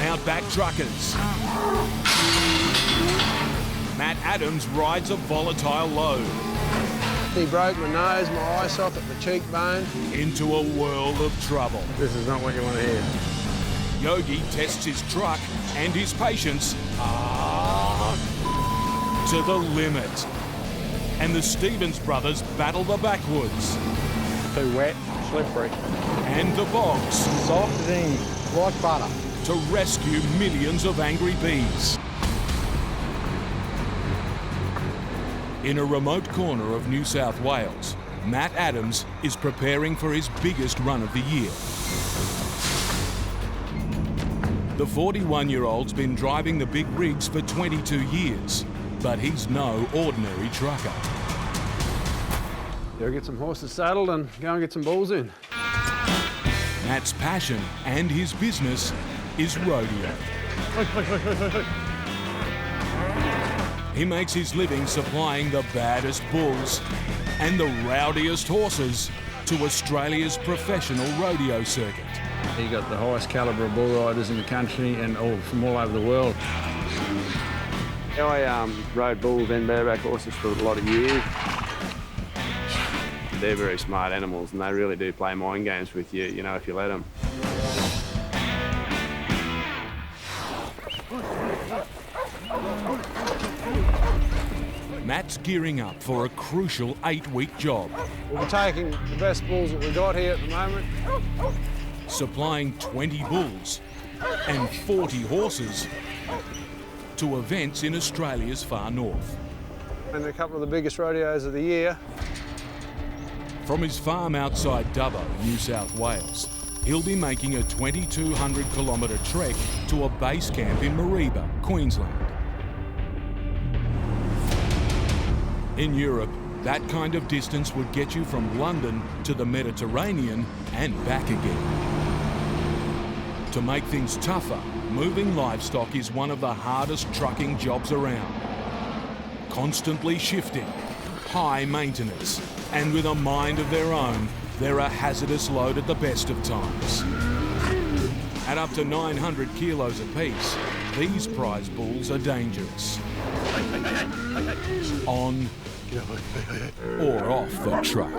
Outback Truckers. Matt Adams rides a volatile load. He broke my nose, my eye socket, my cheekbone. Into a world of trouble. This is not what you want to hear. Yogi tests his truck and his patience to the limit. And the Stevens brothers battle the backwoods. Too wet, slippery. And the bogs. Soft as ink, like butter. To rescue millions of angry bees. In a remote corner of New South Wales, Matt Adams is preparing for his biggest run of the year. The 41-year-old's been driving the big rigs for 22 years, but he's no ordinary trucker. Go get some horses saddled and go and get some bulls in. Matt's passion and his business is rodeo. He makes his living supplying the baddest bulls and the rowdiest horses to Australia's professional rodeo circuit. You got the highest calibre of bull riders in the country and all from all over the world. I rode bulls and bareback horses for a lot of years. They're very smart animals and they really do play mind games with you, if you let them. Matt's gearing up for a crucial 8-week job. We'll be taking the best bulls that we've got here at the moment. Supplying 20 bulls and 40 horses to events in Australia's far north. And a couple of the biggest rodeos of the year. From his farm outside Dubbo, New South Wales, he'll be making a 2,200-kilometre trek to a base camp in Mareeba, Queensland. In Europe, that kind of distance would get you from London to the Mediterranean and back again. To make things tougher, moving livestock is one of the hardest trucking jobs around. Constantly shifting, high maintenance, and with a mind of their own, they're a hazardous load at the best of times. At up to 900 kilos apiece, these prize bulls are dangerous. On or off the truck.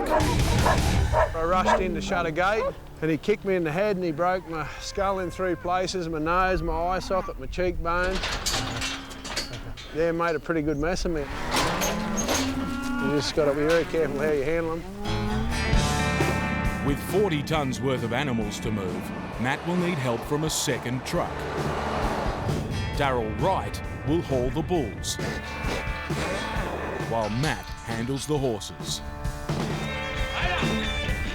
I rushed in to shut a gate and he kicked me in the head and he broke my skull in 3 places, my nose, my eye socket, my cheekbone. Yeah, made a pretty good mess of me. You just got to be very careful how you handle them. With 40 tonnes worth of animals to move, Matt will need help from a second truck. Darryl Wright will haul the bulls, while Matt handles the horses.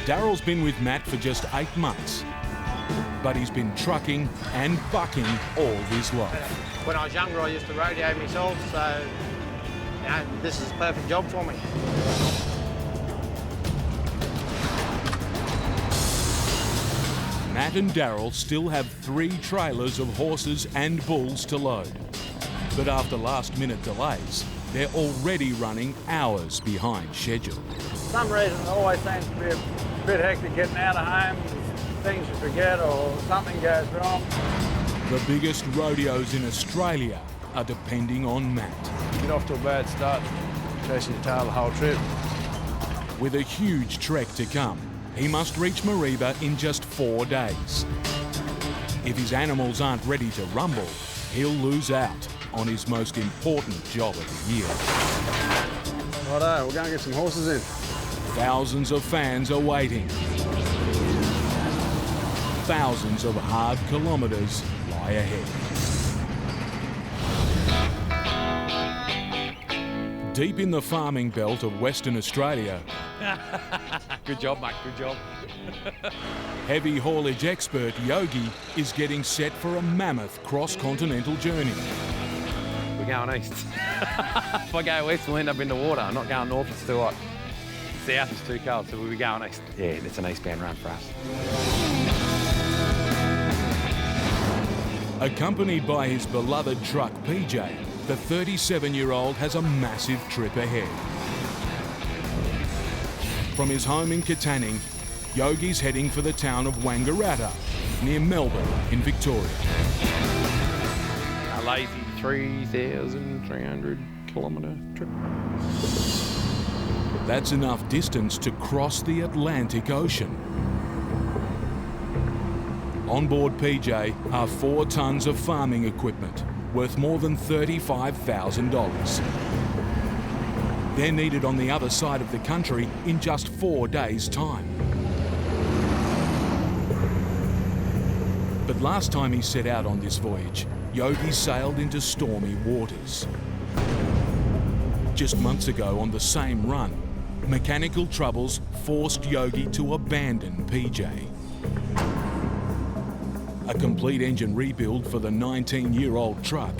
Darryl's been with Matt for just 8 months, but he's been trucking and bucking all his life. When I was younger, I used to rodeo myself, so this is a perfect job for me. Matt and Darryl still have 3 trailers of horses and bulls to load. But after last-minute delays, they're already running hours behind schedule. For some reason, it always seems to be a bit hectic getting out of home, things you forget or something goes wrong. The biggest rodeos in Australia are depending on Matt. Get off to a bad start, chasing your tail the whole trip. With a huge trek to come, he must reach Mareeba in just 4 days. If his animals aren't ready to rumble, he'll lose out on his most important job of the year. Righto, we're going to get some horses in. Thousands of fans are waiting. Thousands of hard kilometres lie ahead. Deep in the farming belt of Western Australia, Good job, mate, good job. heavy haulage expert Yogi is getting set for a mammoth cross-continental journey. We're going east. If I go west, we'll end up in the water. I'm not going north, it's too hot. South is too cold, so we'll be going east. Yeah, it's an eastbound run for us. Accompanied by his beloved truck PJ, the 37-year-old has a massive trip ahead. From his home in Katanning, Yogi's heading for the town of Wangaratta, near Melbourne in Victoria. lazy 3,300 kilometre trip. That's enough distance to cross the Atlantic Ocean. On board PJ are 4 tonnes of farming equipment worth more than $35,000. They're needed on the other side of the country in just 4 days' time. But last time he set out on this voyage, Yogi sailed into stormy waters. Just months ago on the same run, mechanical troubles forced Yogi to abandon PJ. A complete engine rebuild for the 19-year-old truck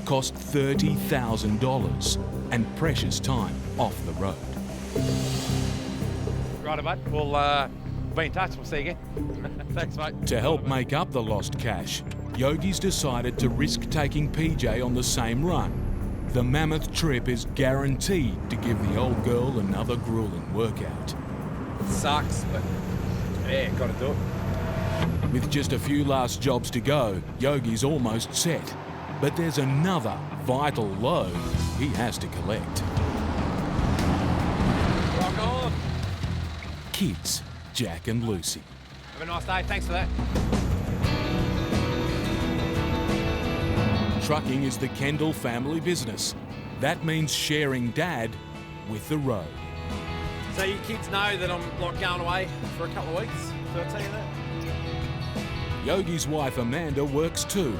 cost $30,000 and precious time off the road. Righto, mate. We'll be in touch. We'll see you again. Thanks, mate. To help make up the lost cash, Yogi's decided to risk taking PJ on the same run. The mammoth trip is guaranteed to give the old girl another grueling workout. Sucks, but yeah, got to do it. With just a few last jobs to go, Yogi's almost set. But there's another vital load he has to collect. Rock on. Kids, Jack and Lucy. Have a nice day. Thanks for that. Trucking is the Kendall family business. That means sharing Dad with the road. So you kids know that I'm like going away for a couple of weeks? Did I tell you that? Yogi's wife Amanda works too,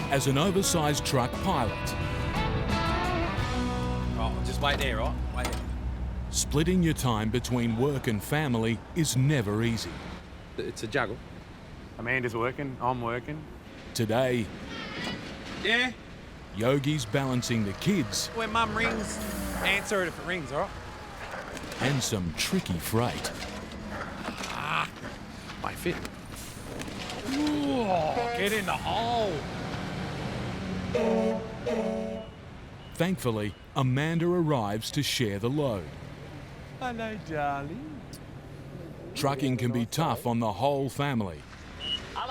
as an oversized truck pilot. Oh, just wait there, right? Wait there. Splitting your time between work and family is never easy. It's a juggle. Amanda's working, I'm working. Today, Yeah? Yogi's balancing the kids When Mum rings, answer it if it rings, all right? and some tricky freight. Might fit. Ooh, get in the hole. Thankfully, Amanda arrives to share the load. Hello, darling. Trucking can be tough on the whole family, Mum,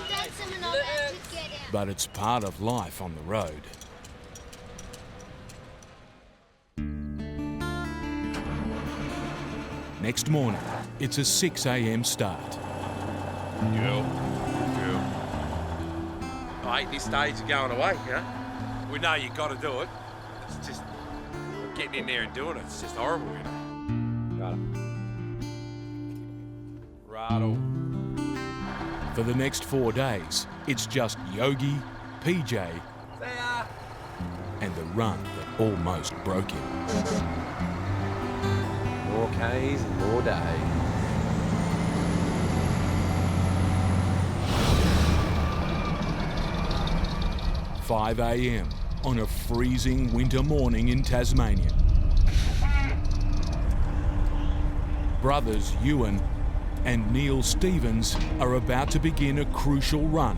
Dad, someone I'll have to get out. but it's part of life on the road. Next morning, it's a 6 a.m. start. Yeah. I hate this stage of going away, you know? We know you got to do it. It's just getting in there and doing it. It's just horrible, you know? Righto. For the next 4 days, it's just Yogi, PJ, See ya. and the run that almost broke him. More K's and more day. – 5 a.m. on a freezing winter morning in Tasmania. Brothers Ewan and Neil Stevens are about to begin a crucial run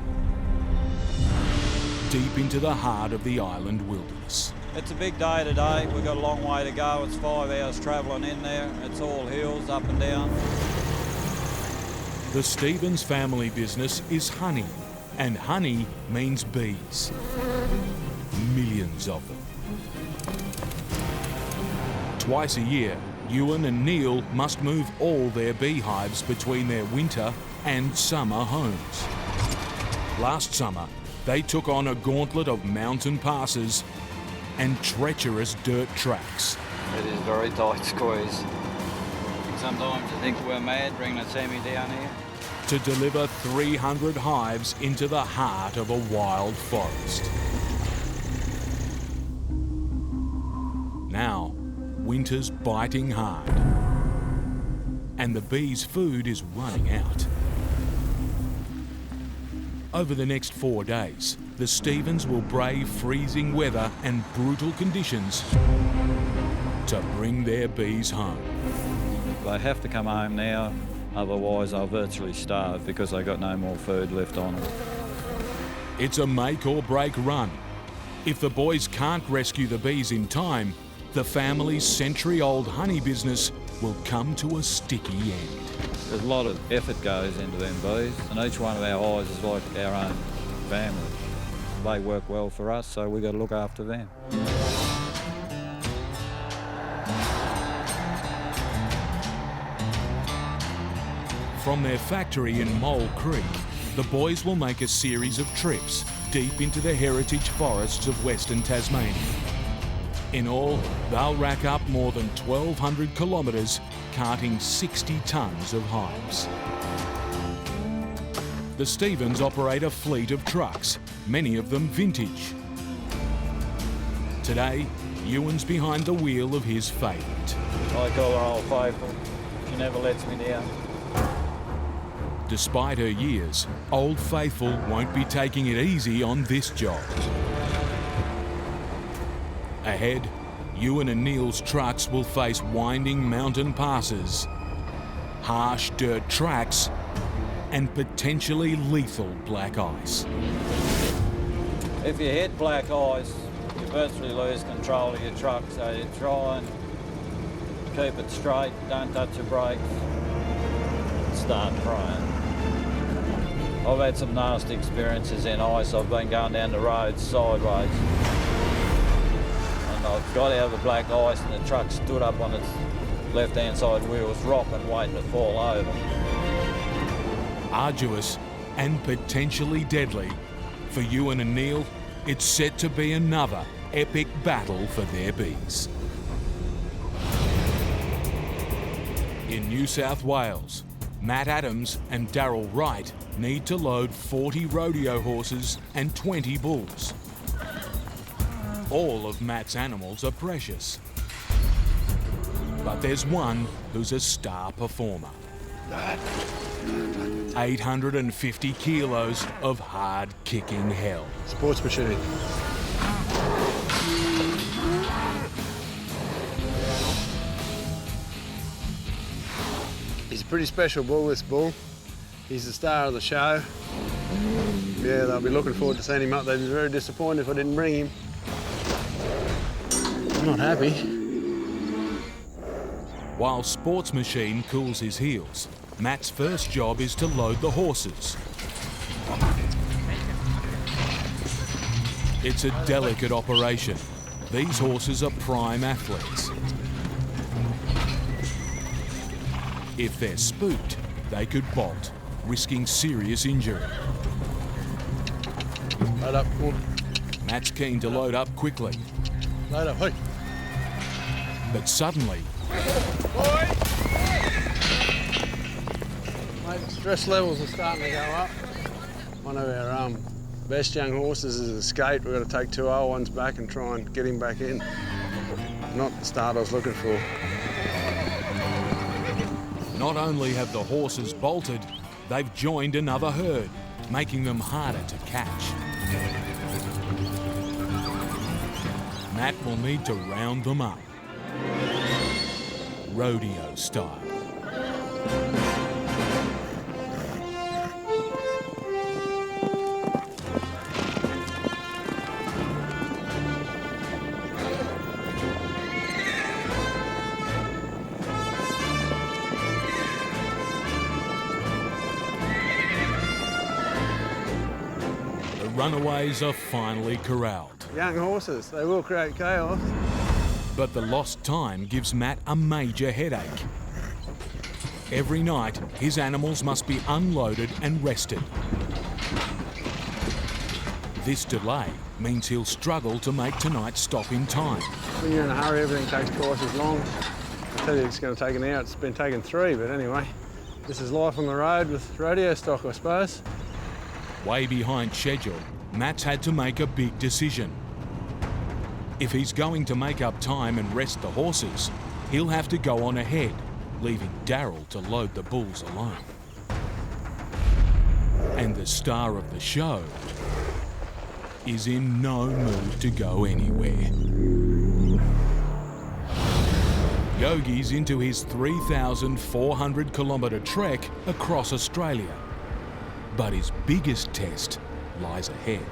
deep into the heart of the island wilderness. It's a big day today. We've got a long way to go. It's 5 hours travelling in there. It's all hills up and down. The Stevens family business is honey, and honey means bees. Millions of them. Twice a year, Ewan and Neil must move all their beehives between their winter and summer homes. Last summer, they took on a gauntlet of mountain passes and treacherous dirt tracks. It is very tight squeeze. Sometimes I think we're mad bringing a Sammy down here. To deliver 300 hives into the heart of a wild forest. Now, winter's biting hard, and the bees' food is running out. Over the next 4 days, the Stevens will brave freezing weather and brutal conditions to bring their bees home. They have to come home now, otherwise they'll virtually starve because they got no more food left on them. It's a make or break run. If the boys can't rescue the bees in time, the family's century-old honey business will come to a sticky end. There's a lot of effort goes into them bees, and each one of our eyes is like our own family. They work well for us, so we've got to look after them. From their factory in Mole Creek, the boys will make a series of trips deep into the heritage forests of Western Tasmania. In all, they'll rack up more than 1,200 kilometres, carting 60 tonnes of hives. The Stephens operate a fleet of trucks, many of them vintage. Today, Ewan's behind the wheel of his favourite. I call her Old Faithful. She never lets me down. Despite her years, Old Faithful won't be taking it easy on this job. Ahead, Ewan and Neil's trucks will face winding mountain passes, harsh dirt tracks, and potentially lethal black ice. If you hit black ice, you virtually lose control of your truck, so you try and keep it straight, don't touch your brakes, and start praying. I've had some nasty experiences in ice. I've been going down the road sideways, and I've got out of the black ice and the truck stood up on its left-hand side wheels, rocking, waiting to fall over. Arduous and potentially deadly. For Ewan and Neil, it's set to be another epic battle for their bees. In New South Wales, Matt Adams and Darryl Wright need to load 40 rodeo horses and 20 bulls. All of Matt's animals are precious. But there's one who's a star performer. 850 kilos of hard-kicking hell. Sports machine. He's a pretty special bull, this bull. He's the star of the show. Yeah, they'll be looking forward to seeing him up. They'd be very disappointed if I didn't bring him. I'm not happy. While Sports Machine cools his heels, Matt's first job is to load the horses. It's a delicate operation. These horses are prime athletes. If they're spooked, they could bolt, risking serious injury. Load up, come on. Matt's keen to load up quickly. Load up, hey. But suddenly, Mate, stress levels are starting to go up. One of our best young horses has escaped. We've got to take 2 old ones back and try and get him back in. Not the start I was looking for. not only have the horses bolted, they've joined another herd, making them harder to catch. Matt will need to round them up, rodeo style. The runaways are finally corralled. Young horses, they will create chaos. But the lost time gives Matt a major headache. Every night, his animals must be unloaded and rested. This delay means he'll struggle to make tonight's stop in time. When you're in a hurry, everything takes twice as long. I tell you it's going to take an hour. It's been taking 3, but anyway, this is life on the road with rodeo stock, I suppose. Way behind schedule, Matt's had to make a big decision. If he's going to make up time and rest the horses, he'll have to go on ahead, leaving Darryl to load the bulls alone. And the star of the show is in no mood to go anywhere. Yogi's into his 3,400 kilometre trek across Australia. But his biggest test lies ahead.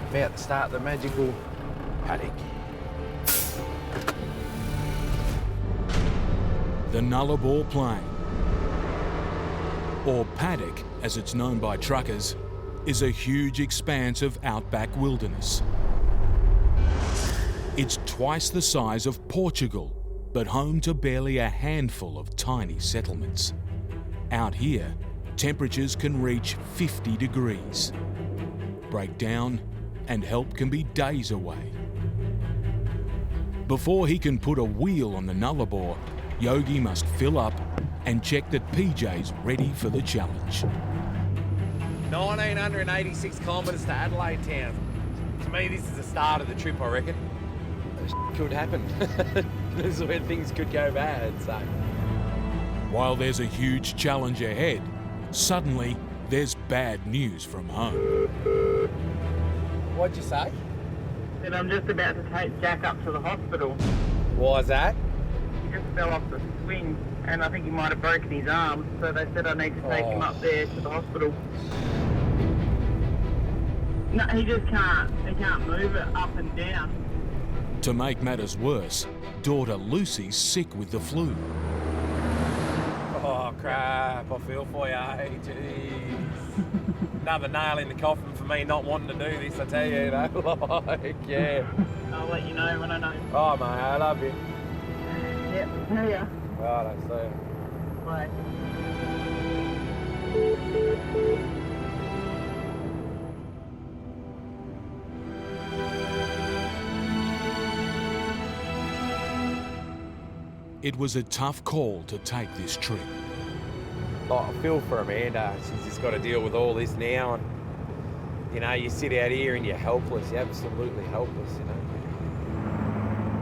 About to start the magical paddock. The Nullarbor Plain, or paddock as it's known by truckers, is a huge expanse of outback wilderness. It's twice the size of Portugal, but home to barely a handful of tiny settlements. Out here, temperatures can reach 50 degrees. Breakdown and help can be days away. Before he can put a wheel on the Nullarbor, Yogi must fill up and check that PJ's ready for the challenge. 1,986 kilometres to Adelaide town. To me, this is the start of the trip, I reckon. Could happen. This is where things could go bad, so. While there's a huge challenge ahead, suddenly there's bad news from home. What'd you say? And I'm just about to take Jack up to the hospital. Why's that? He just fell off the swing and I think he might have broken his arm, so they said I need to take him up there to the hospital. No, he just can't. He can't move it up and down. To make matters worse, daughter Lucy's sick with the flu. Oh, crap. I feel for you. Hey, jeez. Another nail in the coffin for me not wanting to do this, I tell you, you know. Like, yeah. I'll let you know when I know. Oh, mate, I love you. Yep, see ya. Right, I see you. Bye. It was a tough call to take this trip. Oh, I feel for Amanda. She's just got to deal with all this now. And, you know, you sit out here and you're helpless. You're absolutely helpless, you know.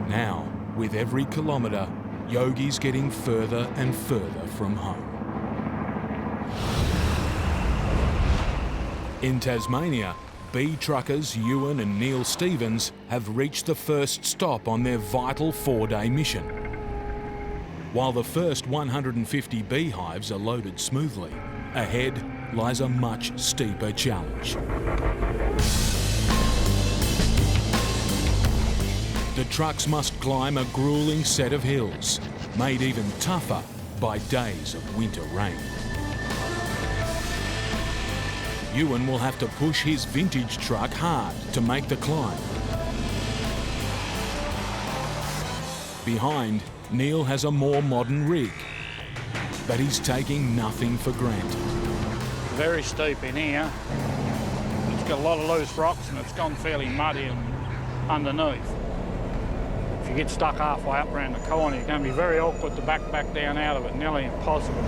Now, with every kilometre, Yogi's getting further and further from home. In Tasmania, B truckers Ewan and Neil Stevens have reached the first stop on their vital 4-day mission. While the first 150 beehives are loaded smoothly, ahead lies a much steeper challenge. The trucks must climb a gruelling set of hills, made even tougher by days of winter rain. Ewan will have to push his vintage truck hard to make the climb. Behind, Neil has a more modern rig, but he's taking nothing for granted. Very steep in here. It's got a lot of loose rocks and it's gone fairly muddy and underneath. If you get stuck halfway up around the corner, it's going to be very awkward to back down out of it, nearly impossible.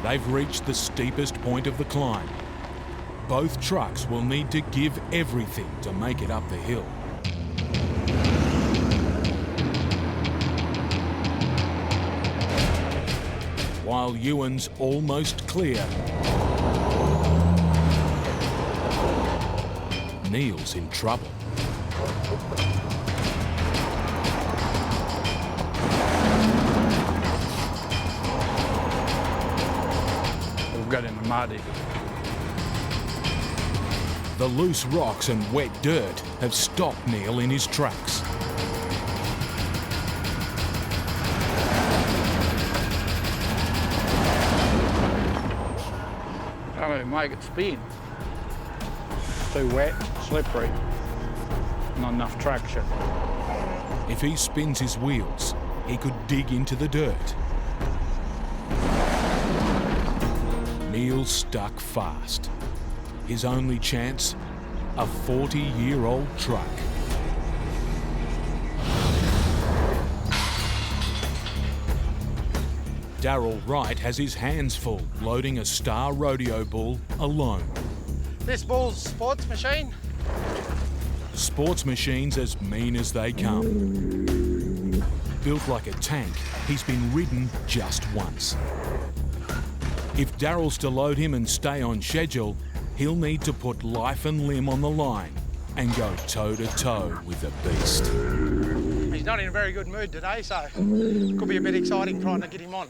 They've reached the steepest point of the climb. Both trucks will need to give everything to make it up the hill. While Ewan's almost clear, Neil's in trouble. We've got in the mud here. The loose rocks and wet dirt have stopped Neil in his tracks. Can't even make it spin. Too wet, slippery, not enough traction. If he spins his wheels, he could dig into the dirt. Neil's stuck fast. His only chance, a 40-year-old truck. Darryl Wright has his hands full loading a Star Rodeo bull alone. This bull's sports machine. Sports machines as mean as they come. Built like a tank, he's been ridden just once. If Darryl's to load him and stay on schedule, he'll need to put life and limb on the line and go toe-to-toe with the beast. He's not in a very good mood today, so could be a bit exciting trying to get him on.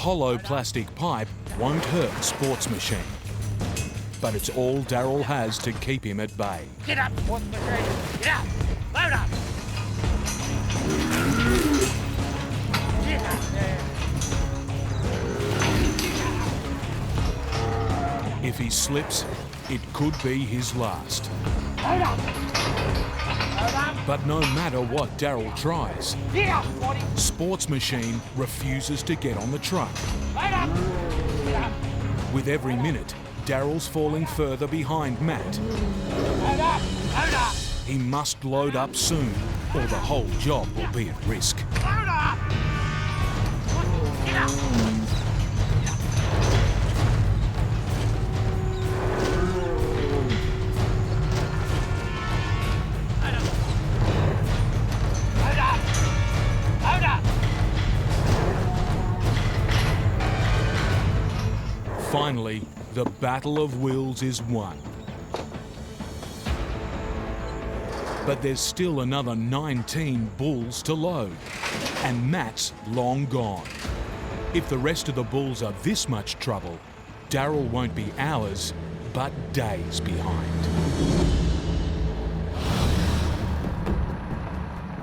hollow plastic pipe won't hurt Sports Machine. But it's all Daryl has to keep him at bay. Get up, Sports Machine. Get up. Load up. Get up there. If he slips, it could be his last. Load up. But no matter what Daryl tries, Sports Machine refuses to get on the truck. With every minute, Daryl's falling further behind Matt. He must load up soon, or the whole job will be at risk. Finally, the battle of wills is won. But there's still another 19 bulls to load, and Matt's long gone. If the rest of the bulls are this much trouble, Daryl won't be hours, but days behind.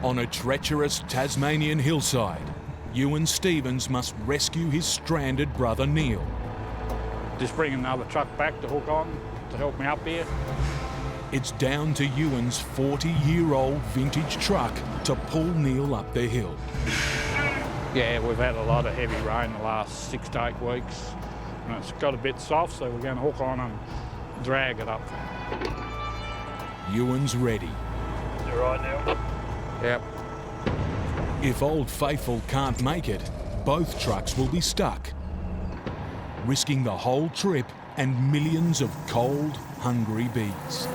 On a treacherous Tasmanian hillside, Ewan Stevens must rescue his stranded brother Neil. Just bring another truck back to hook on to help me up here. It's down to Ewan's 40-year-old vintage truck to pull Neil up the hill. Yeah, we've had a lot of heavy rain the last 6 to 8 weeks. And it's got a bit soft, so we're going to hook on and drag it up. Ewan's ready. You right now? Yep. If Old Faithful can't make it, both trucks will be stuck, risking the whole trip and millions of cold, hungry bees.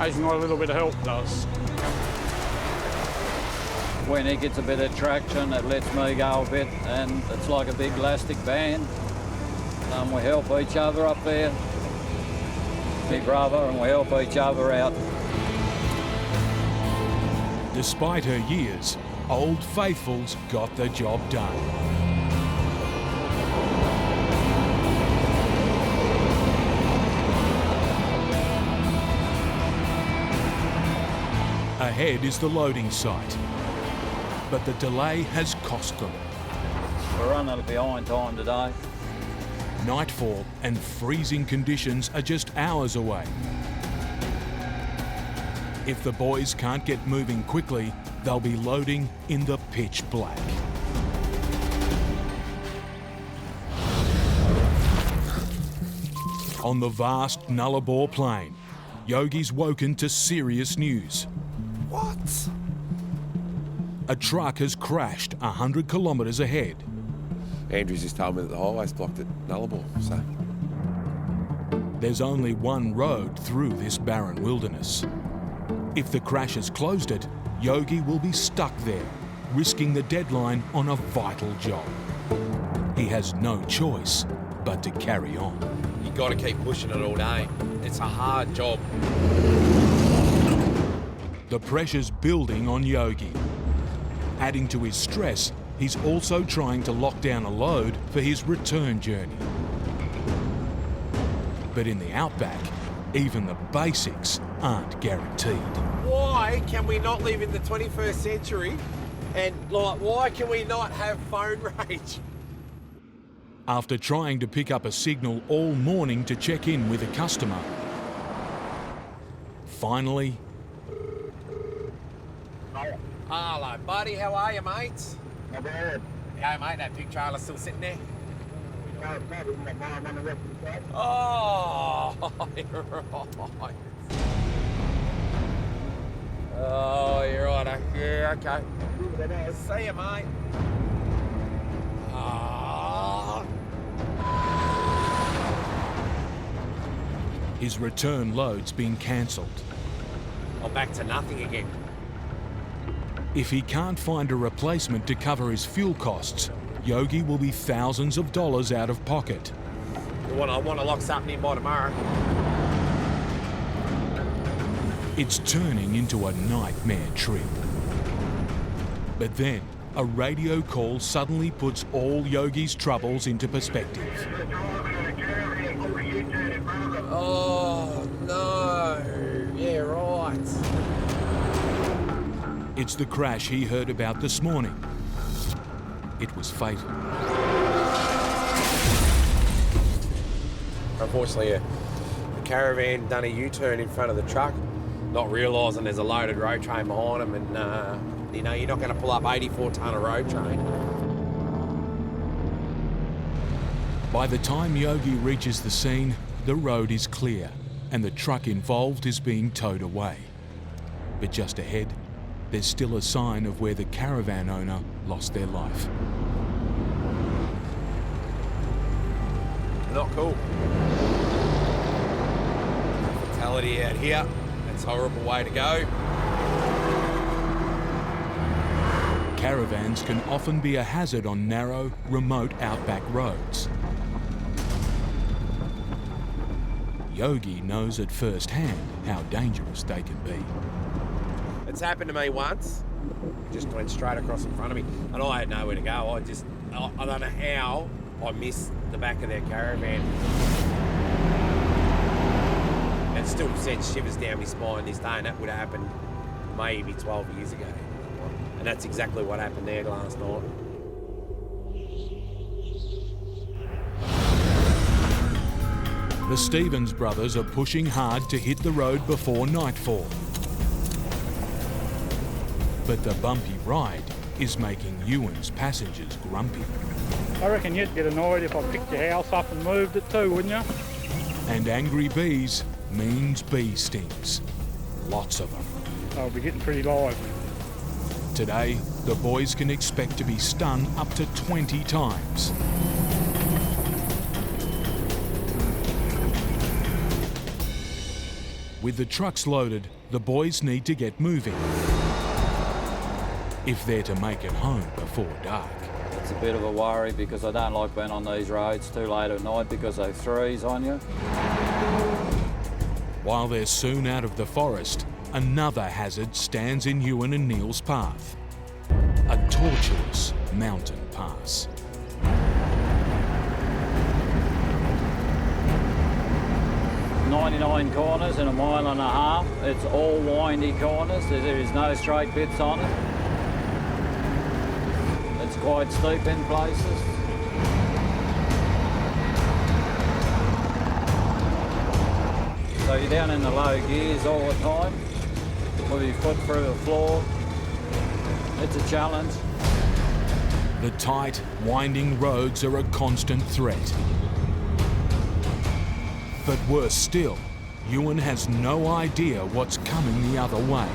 He's got a little bit of help, does. When he gets a bit of traction, it lets me go a bit, and it's like a big elastic band. We help each other up there, me brother, and we help each other out. Despite her years, Old Faithful's got the job done. Ahead is the loading site, but the delay has cost them. We're running behind time today. Nightfall and freezing conditions are just hours away. If the boys can't get moving quickly, they'll be loading in the pitch black. On the vast Nullarbor plain, Yogi's woken to serious news. What? A truck has crashed 100 kilometres ahead. Andrews just told me that the highway's blocked at Nullarbor, so... There's only one road through this barren wilderness. If the crash has closed it, Yogi will be stuck there, risking the deadline on a vital job. He has no choice but to carry on. You gotta keep pushing it all day. It's a hard job. The pressure's building on Yogi. Adding to his stress, he's also trying to lock down a load for his return journey. But in the outback, even the basics aren't guaranteed. Why can we not live in the 21st century? And, like, why can we not have phone range? After trying to pick up a signal all morning to check in with a customer, finally... Hello, buddy. How are you, mate? Not bad. Yeah, mate, that big trailer's still sitting there. No, it's not. Isn't that mine on the rest of the side? Oh, you're right. Oh, you're right. Yeah, okay. See you, mate. Oh. His return load's been cancelled. I'm back to nothing again. If he can't find a replacement to cover his fuel costs, Yogi will be thousands of dollars out of pocket. I want to lock something in by tomorrow. It's turning into a nightmare trip. But then, a radio call suddenly puts all Yogi's troubles into perspective. Oh, no. Yeah, right. It's the crash he heard about this morning. It was fatal. Unfortunately, a caravan done a U-turn in front of the truck, not realising there's a loaded road train behind them, and you're not going to pull up 84 tonne of road train. By the time Yogi reaches the scene, the road is clear and the truck involved is being towed away. But just ahead, there's still a sign of where the caravan owner lost their life. Not cool. Fatality out here. That's a horrible way to go. Caravans can often be a hazard on narrow, remote outback roads. Yogi knows at first hand how dangerous they can be. It's happened to me once. It just went straight across in front of me, and I had nowhere to go. I don't know how I missed the back of their caravan. It still sends shivers down my spine this day, and that would have happened maybe 12 years ago. And that's exactly what happened there last night. The Stevens brothers are pushing hard to hit the road before nightfall. But the bumpy ride is making Ewan's passengers grumpy. I reckon you'd get annoyed if I picked your house up and moved it too, wouldn't you? And angry bees means bee stings. Lots of them. They'll be getting pretty lively. Today, the boys can expect to be stung up to 20 times. With the trucks loaded, the boys need to get moving if they're to make it home before dark. It's a bit of a worry because I don't like being on these roads too late at night because they threes on you. While they're soon out of the forest, another hazard stands in Ewan and Neil's path. A tortuous mountain pass. "99 corners in a mile and a half. It's all windy corners. There is no straight bits on it. It's quite steep in places. So you're down in the low gears all the time, with your foot through the floor. It's a challenge. The tight, winding roads are a constant threat. But worse still, Ewan has no idea what's coming the other way.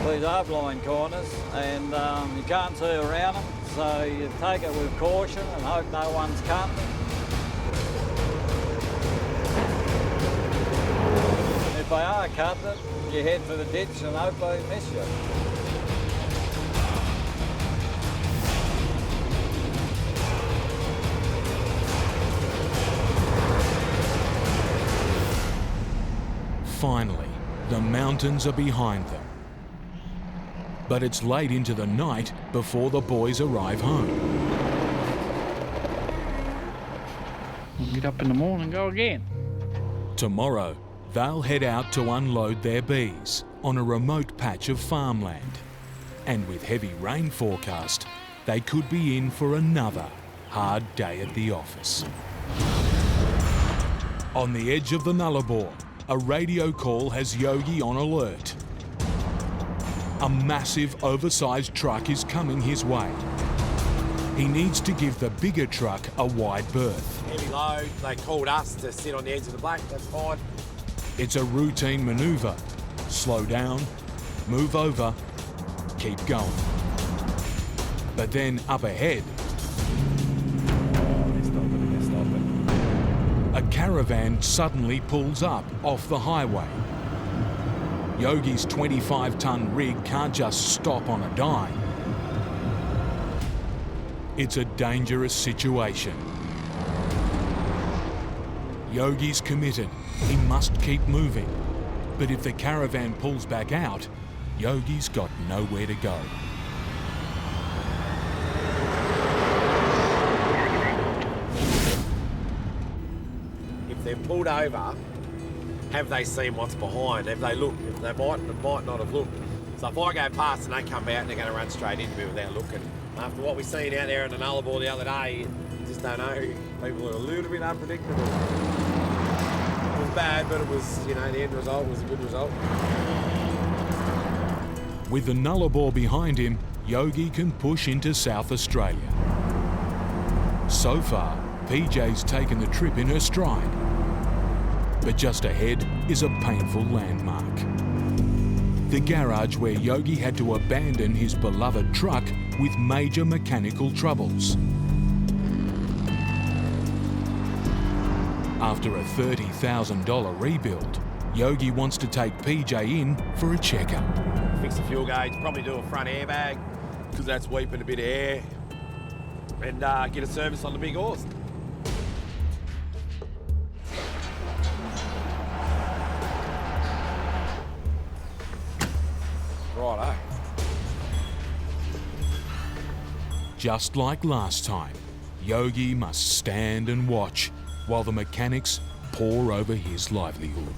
These are blind corners and you can't see around them, so you take it with caution and hope no one's cutting. If they are cutting it, you head for the ditch and hope they miss you. Finally, the mountains are behind them. But it's late into the night before the boys arrive home. We'll get up in the morning and go again. Tomorrow, they'll head out to unload their bees on a remote patch of farmland. And with heavy rain forecast, they could be in for another hard day at the office. On the edge of the Nullarbor, a radio call has Yogi on alert. A massive, oversized truck is coming his way. He needs to give the bigger truck a wide berth. Heavy load, they called us to sit on the edge of the black, that's fine. It's a routine manoeuvre. Slow down, move over, keep going. But then up ahead, a caravan suddenly pulls up off the highway. Yogi's 25-ton rig can't just stop on a dime. It's a dangerous situation. Yogi's committed. He must keep moving. But if the caravan pulls back out, Yogi's got nowhere to go. If they're pulled over, have they seen what's behind? Have they looked? If they might not have looked. So if I go past and they come out and they're going to run straight into me without looking. After what we've seen out there in the Nullarbor the other day, you just don't know. People are a little bit unpredictable. It was bad, but it was, you know, the end result was a good result. With the Nullarbor behind him, Yogi can push into South Australia. So far, PJ's taken the trip in her stride. But just ahead is a painful landmark. The garage where Yogi had to abandon his beloved truck with major mechanical troubles. After a $30,000 rebuild, Yogi wants to take PJ in for a checkup. Fix the fuel gauge, probably do a front airbag, because that's weeping a bit of air, and get a service on the big horse. Righto. Just like last time, Yogi must stand and watch while the mechanics pore over his livelihood.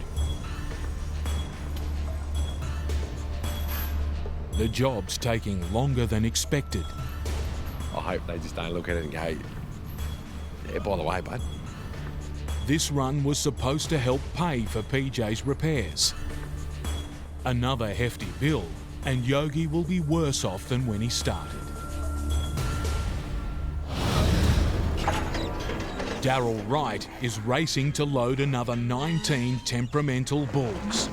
The job's taking longer than expected. I hope they just don't look at it and go, yeah, by the way, bud. This run was supposed to help pay for PJ's repairs. Another hefty bill, and Yogi will be worse off than when he started. Darryl Wright is racing to load another 19 temperamental bulls.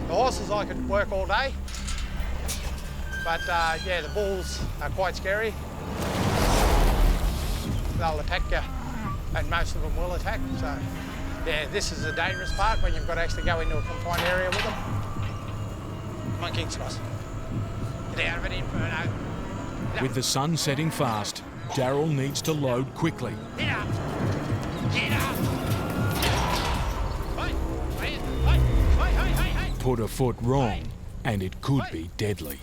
The horses I could work all day, but yeah, the bulls are quite scary. They'll attack you, and most of them will attack, so yeah, this is the dangerous part when you've got to actually go into a confined area with them. Come on, King's Cross. Get out of it, Inferno. With the sun setting fast, Darryl needs to load quickly. Get up! Get up! Put a foot wrong, and it could be deadly.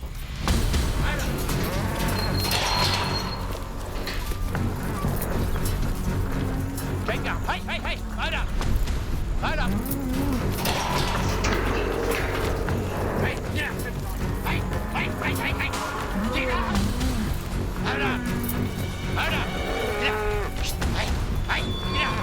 Keep going. Hey, load up! Load up! Hey, get up! Hey, get up! Load up! Load up! Get up! Hey, get up!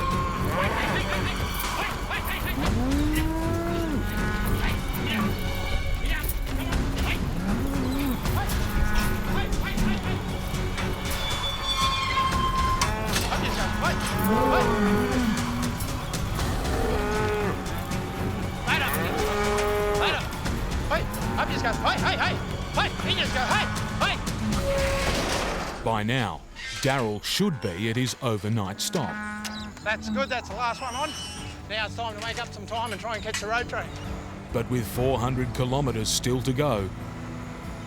By now, Darryl should be at his overnight stop. That's good, that's the last one on. Now it's time to make up some time and try and catch the road train. But with 400 kilometres still to go,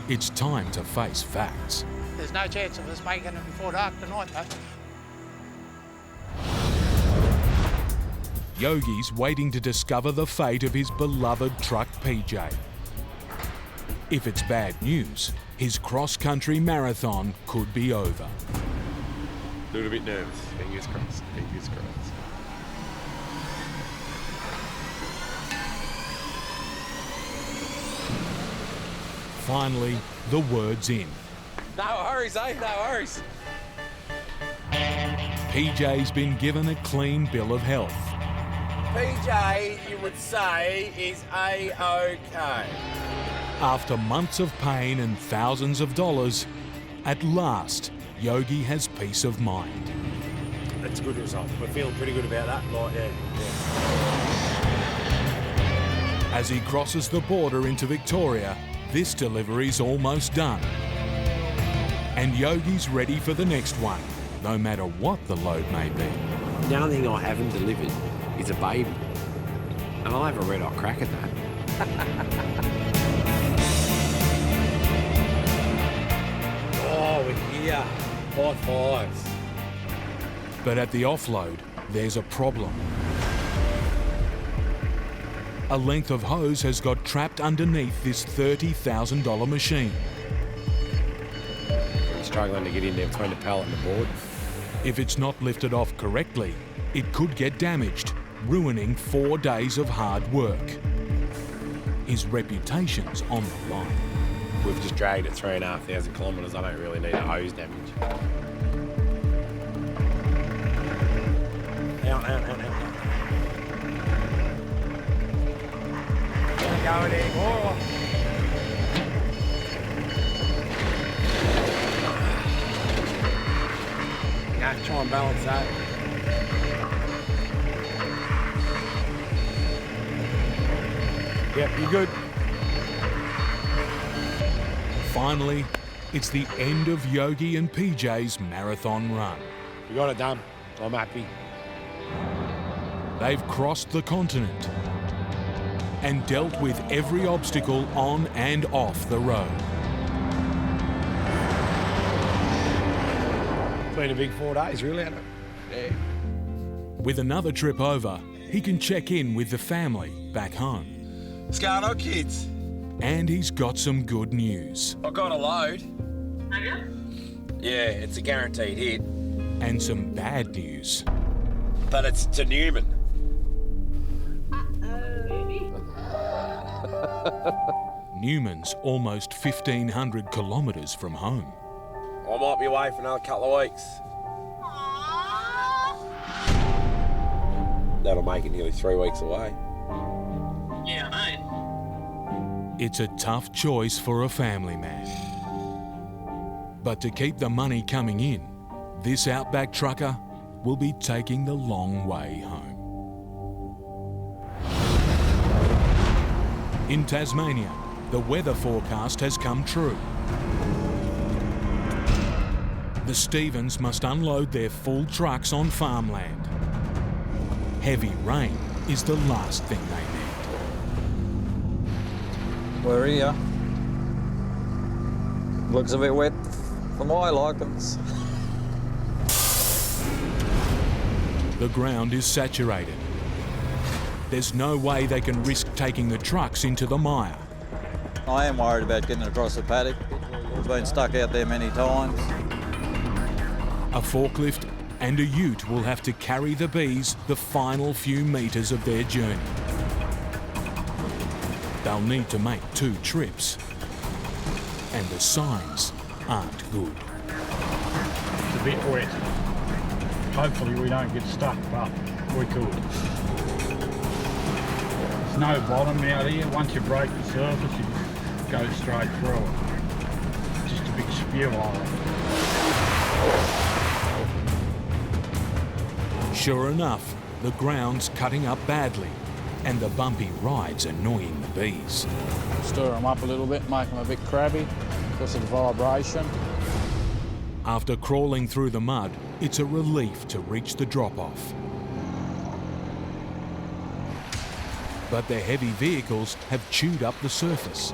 it's time to face facts. There's no chance of us making it before dark tonight, though. Yogi's waiting to discover the fate of his beloved truck PJ. If it's bad news, his cross-country marathon could be over. A little bit nervous. Fingers crossed. Fingers crossed. Finally, the word's in. No worries, eh? No worries. PJ's been given a clean bill of health. PJ, you would say, is A-OK. After months of pain and thousands of dollars, at last, Yogi has peace of mind. That's a good result. We're feeling pretty good about that. Like, yeah. As he crosses the border into Victoria, this delivery's almost done. And Yogi's ready for the next one, no matter what the load may be. The only thing I haven't delivered is a baby. And I'll have a red hot crack at that. Oh, we're here. High fives. But at the offload, there's a problem. A length of hose has got trapped underneath this $30,000 machine. I'm struggling to get in there between the pallet and the board. If it's not lifted off correctly, it could get damaged, ruining 4 days of hard work. His reputation's on the line. We've just dragged it 3,500 kilometres. I don't really need a hose damage. Out. Don't go anymore. Yeah, try and balance that. Yep, you're good. Finally, it's the end of Yogi and PJ's marathon run. You got it done. I'm happy. They've crossed the continent and dealt with every obstacle on and off the road. It's been a big 4 days, really, hasn't it? Yeah. With another trip over, he can check in with the family back home. What's going on, kids? And he's got some good news. I got a load. Have you? Yeah, it's a guaranteed hit. And some bad news. But it's to Newman. Newman's almost 1,500 kilometres from home. I might be away for another couple of weeks. That'll make it nearly 3 weeks away. Yeah, I know. It's a tough choice for a family man. But to keep the money coming in, this Outback trucker will be taking the long way home. In Tasmania, the weather forecast has come true. The Stevens must unload their full trucks on farmland. Heavy rain is the last thing they need. We're here. Looks a bit wet for my likings. The ground is saturated. There's no way they can risk taking the trucks into the mire. I am worried about getting across the paddock. I've been stuck out there many times. A forklift and a ute will have to carry the bees the final few metres of their journey. They'll need to make 2 trips. And the signs aren't good. It's a bit wet. Hopefully we don't get stuck, but we could. There's no bottom out here. Once you break the surface, you go straight through it. Just a big spew hole. Sure enough, the ground's cutting up badly, and the bumpy ride's annoying the bees. Stir them up a little bit, make them a bit crabby because of the vibration. After crawling through the mud, it's a relief to reach the drop-off. But their heavy vehicles have chewed up the surface.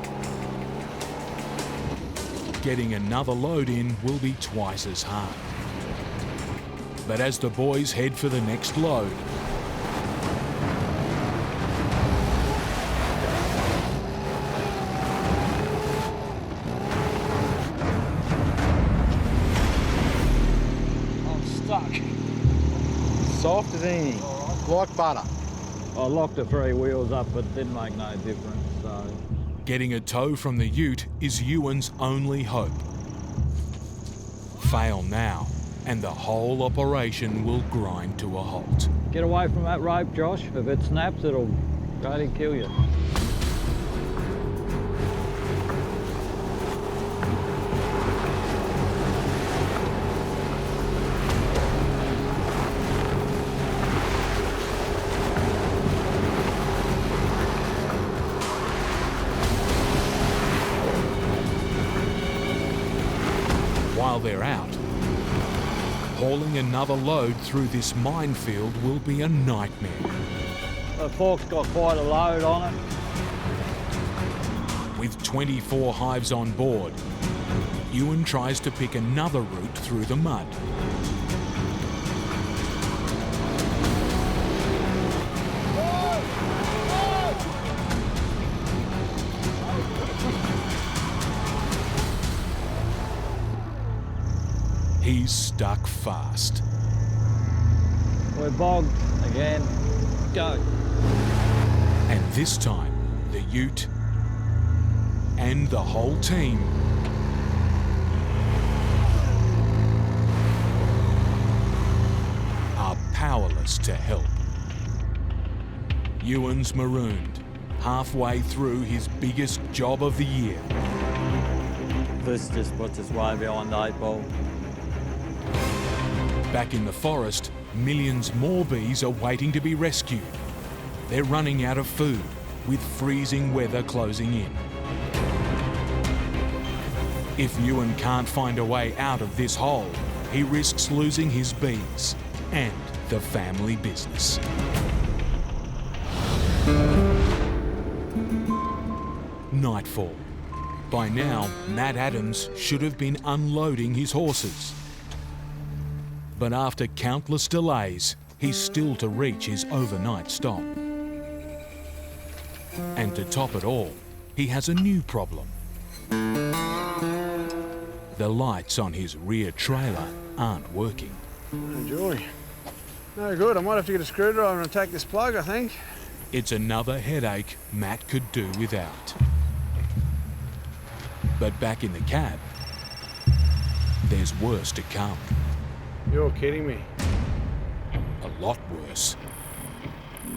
Getting another load in will be twice as hard. But as the boys head for the next load, I'm stuck. Soft as anything, like butter. I locked the 3 wheels up, but it didn't make no difference, so... getting a tow from the ute is Ewan's only hope. Fail now, and the whole operation will grind to a halt. Get away from that rope, Josh. If it snaps, it'll bloody kill you. While they're out, hauling another load through this minefield will be a nightmare. The fork's got quite a load on it. With 24 hives on board, Ewan tries to pick another route through the mud. He's stuck fast. We're bogged again. Go. And this time, the ute and the whole team are powerless to help. Ewan's marooned, halfway through his biggest job of the year. This just puts us way behind the 8 ball. Back in the forest, millions more bees are waiting to be rescued. They're running out of food, with freezing weather closing in. If Ewan can't find a way out of this hole, he risks losing his bees and the family business. Nightfall. By now, Matt Adams should have been unloading his horses. But after countless delays, he's still to reach his overnight stop. And to top it all, he has a new problem. The lights on his rear trailer aren't working. Oh, joy. No good. I might have to get a screwdriver and attack this plug, I think. It's another headache Matt could do without. But back in the cab, there's worse to come. You're kidding me. A lot worse.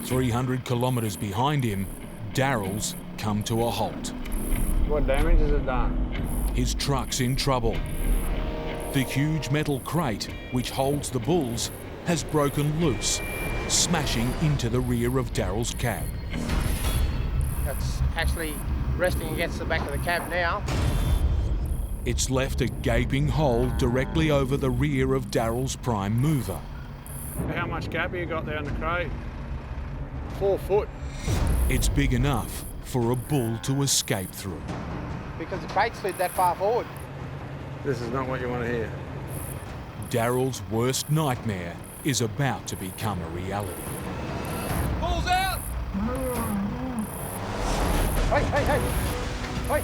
300 kilometres behind him, Daryl's come to a halt. What damage has it done? His truck's in trouble. The huge metal crate, which holds the bulls, has broken loose, smashing into the rear of Daryl's cab. It's actually resting against the back of the cab now. It's left a gaping hole directly over the rear of Daryl's prime mover. How much gap have you got there in the crate? 4 foot. It's big enough for a bull to escape through. Because the crate slid that far forward. This is not what you want to hear. Daryl's worst nightmare is about to become a reality. Bull's out! Hey! Wait!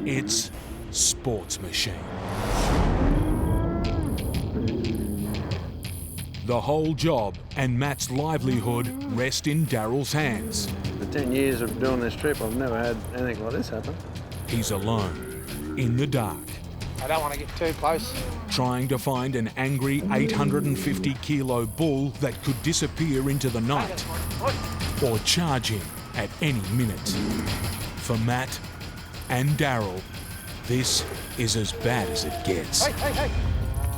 It's Sports Machine. The whole job and Matt's livelihood rest in Daryl's hands. For 10 years of doing this trip, I've never had anything like this happen. He's alone, in the dark, I don't want to get too close. trying to find an angry 850-kilo bull that could disappear into the night or charge him at any minute. For Matt and Daryl, this is as bad as it gets. Hey!